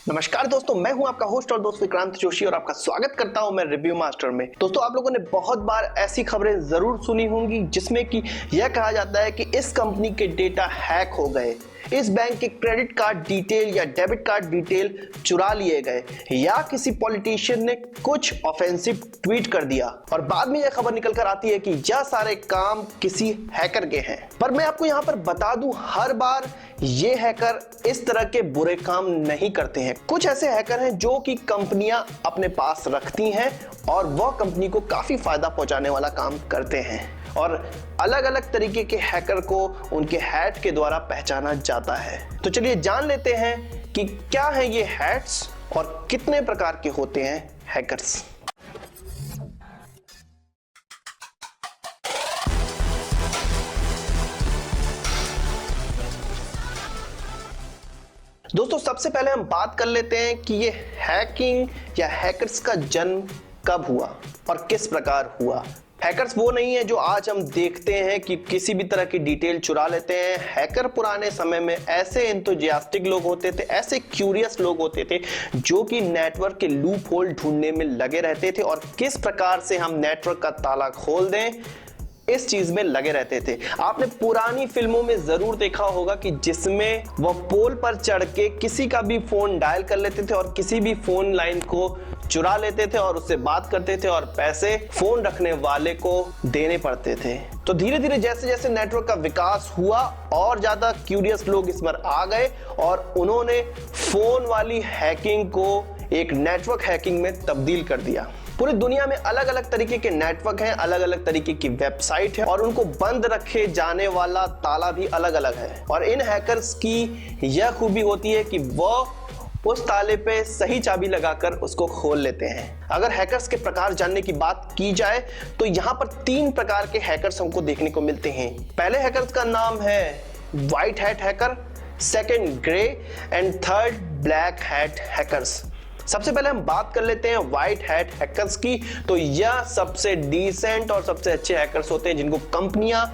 नमस्कार दोस्तों, मैं हूं आपका होस्ट और दोस्त विक्रांत जोशी और आपका स्वागत करता हूं मैं रिव्यू मास्टर में। दोस्तों, आप लोगों ने बहुत बार ऐसी खबरें जरूर सुनी होंगी जिसमें कि यह कहा जाता है कि इस कंपनी के डेटा हैक हो गए, इस बैंक के क्रेडिट कार्ड डिटेल या डेबिट कार्ड डिटेल चुरा लिए गए, या किसी पॉलिटिशियन ने कुछ ऑफेंसिव ट्वीट कर दिया और बाद में यह खबर निकल कर आती है कि यह सारे काम किसी हैकर के हैं। पर मैं आपको यहां पर बता दूं, हर बार ये हैकर इस तरह के बुरे काम नहीं करते हैं। कुछ ऐसे हैकर हैं जो कि कंपनियां अपने पास रखती हैं और वह कंपनी को काफी फायदा पहुंचाने वाला काम करते हैं, और अलग अलग तरीके के हैकर को उनके हैट के द्वारा पहचाना जाता है। तो चलिए जान लेते हैं कि क्या है ये हैट्स और कितने प्रकार के होते हैं हैकर्स। दोस्तों, सबसे पहले हम बात कर लेते हैं कि ये हैकिंग या हैकर्स का जन्म कब हुआ और किस प्रकार हुआ। हैकर्स वो नहीं है जो आज हम देखते हैं कि किसी भी तरह की डिटेल चुरा लेते हैं। हैकर पुराने समय में ऐसे एंथुजियास्टिक लोग होते थे, ऐसे क्यूरियस लोग होते थे जो कि नेटवर्क के लूप होल ढूंढने में लगे रहते थे और किस प्रकार से हम नेटवर्क का ताला खोल दें इस चीज में लगे रहते थे। आपने पुरानी फिल्मों में जरूर देखा होगा कि जिसमें वह पोल पर चढ़ के किसी का भी फोन डायल कर लेते थे और किसी भी फोन लाइन को चुरा लेते थे और उससे बात करते थे और पैसे फोन रखने वाले को देने पड़ते थे। तो धीरे धीरे जैसे जैसे नेटवर्क का विकास हुआ और ज्यादा क्यूरियस लोग इसमें आ गए और उन्होंने फोन वाली हैकिंग को एक नेटवर्क हैकिंग में तब्दील कर दिया। पूरी दुनिया में अलग अलग तरीके के नेटवर्क हैं, अलग अलग तरीके की वेबसाइट है और उनको बंद रखे जाने वाला ताला भी अलग अलग है। और इन हैकर्स की यह खूबी होती है कि वह उस ताले पे सही चाबी लगाकर उसको खोल लेते हैं। अगर हैकर्स के प्रकार जानने की बात की जाए तो यहाँ पर 3 प्रकार के हैकर्स हमको देखने को मिलते हैं। पहले हैकर्स का नाम है white hat hacker, second grey and third black hat hackers. सबसे पहले हम बात कर लेते हैं व्हाइट हैट हैकर्स की। तो यह सबसे डिसेंट और सबसे अच्छे हैकर्स होते हैं जिनको कंपनियां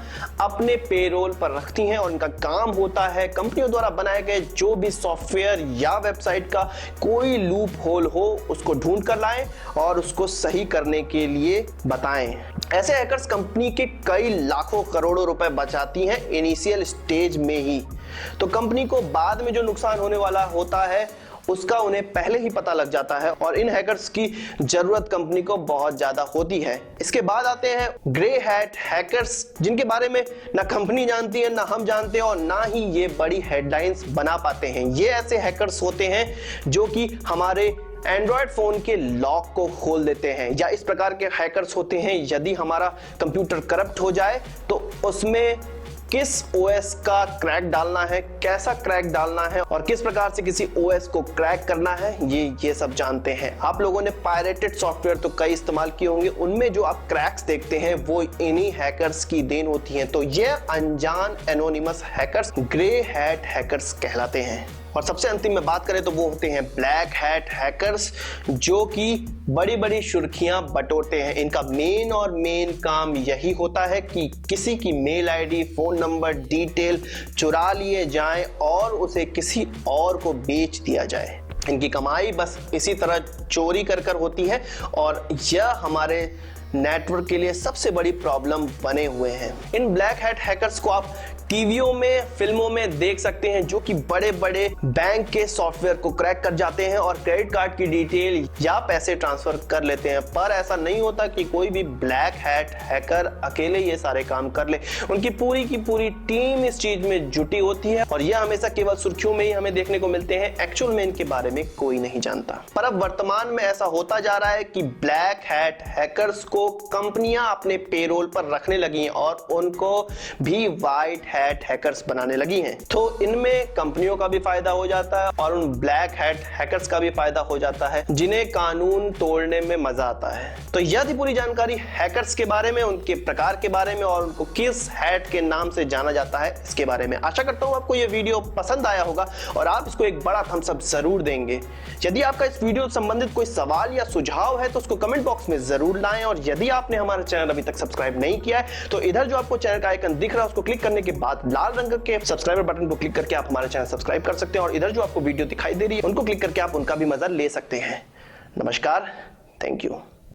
अपने पेरोल पर रखती हैं और इनका काम होता है कंपनियों द्वारा बनाए गए जो भी सॉफ्टवेयर या वेबसाइट का कोई लूप होल हो उसको ढूंढ कर लाएं और उसको सही करने के लिए बताएं। ऐसे हैकर्स कंपनी के कई लाखों करोड़ों रुपए बचाती हैं इनिशियल स्टेज में ही। तो कंपनी को बाद में जो नुकसान होने वाला होता है उसका उन्हें पहले ही पता लग जाता है और इन हैकर्स की जरूरत कंपनी को बहुत ज्यादा होती है। इसके बाद आते हैं ग्रे हैट हैकर्स, जिनके बारे में ना कंपनी जानती है, ना हम जानते हैं और ना ही ये बड़ी हेडलाइंस बना पाते हैं। ये ऐसे हैकर्स होते हैं जो कि हमारे एंड्रॉयड फोन के लॉक को खोल देते हैं, या इस प्रकार के हैकर्स होते हैं यदि हमारा कंप्यूटर करप्ट हो जाए तो उसमें किस ओएस का क्रैक डालना है, कैसा क्रैक डालना है और किस प्रकार से किसी ओएस को क्रैक करना है, ये सब जानते हैं। आप लोगों ने पायरेटेड सॉफ्टवेयर तो कई इस्तेमाल किए होंगे, उनमें जो आप क्रैक्स देखते हैं वो इन्हीं हैकर्स की देन होती हैं। तो ये अनजान anonymous hackers grey hat hackers कहलाते हैं। और सबसे अंतिम में बात करें तो वो होते हैं ब्लैक हैट हैकर्स, जो कि बड़ी बड़ी सुर्खियां बटोरते हैं। इनका मेन काम यही होता है कि किसी की mail ID, phone number, detail चुरा लिए जाएं और उसे किसी और को बेच दिया जाए। इनकी कमाई बस इसी तरह चोरी कर होती है और यह हमारे नेटवर्क के लिए सबसे बड़ी प्रॉब्लम बने हुए हैं। इन ब्लैक हैट हैकर्स को आप टीवियों में, फिल्मों में देख सकते हैं जो कि बड़े बड़े बैंक के सॉफ्टवेयर को क्रैक कर जाते हैं और क्रेडिट कार्ड की डिटेल या पैसे ट्रांसफर कर लेते हैं। पर ऐसा नहीं होता कि कोई भी ब्लैक हैट हैकर अकेले ये सारे काम कर ले। उनकी पूरी की पूरी टीम इस चीज में जुटी होती है और यह हमेशा केवल सुर्खियों में ही हमें देखने को मिलते हैं। एक्चुअल में इनके बारे में कोई नहीं जानता। पर अब वर्तमान में ऐसा होता जा रहा है कि ब्लैक हैट हैकर्स को कंपनियां अपने पेरोल पर रखने लगी हैं और उनको भी व्हाइट हैट हैकर्स बनाने लगी हैं। तो इनमें कंपनियों का भी फायदा हो जाता है और उन ब्लैक हैट हैकर्स का भी फायदा हो जाता है जिन्हें कानून तोड़ने में मजा आता है। तो यह थी पूरी जानकारी हैकर्स के बारे में, उनके प्रकार के बारे में और उनको किस हैट के नाम से जाना जाता है इसके बारे में। आशा करता हूं आपको यह वीडियो पसंद आया होगा और आप इसको एक बड़ा थम्स अप जरूर देंगे। यदि आपका इस वीडियो से संबंधित कोई सवाल या सुझाव है तो उसको कमेंट बॉक्स में जरूर लाएं और यदि आपने हमारा चैनल अभी तक सब्सक्राइब नहीं किया है तो इधर जो आपको चैनल का आइकन दिख रहा है उसको क्लिक करने के बाद बाद लाल रंग के सब्सक्राइबर बटन को क्लिक करके आप हमारे चैनल सब्सक्राइब कर सकते हैं और इधर जो आपको वीडियो दिखाई दे रही है उनको क्लिक करके आप उनका भी मजा ले सकते हैं। नमस्कार, थैंक यू।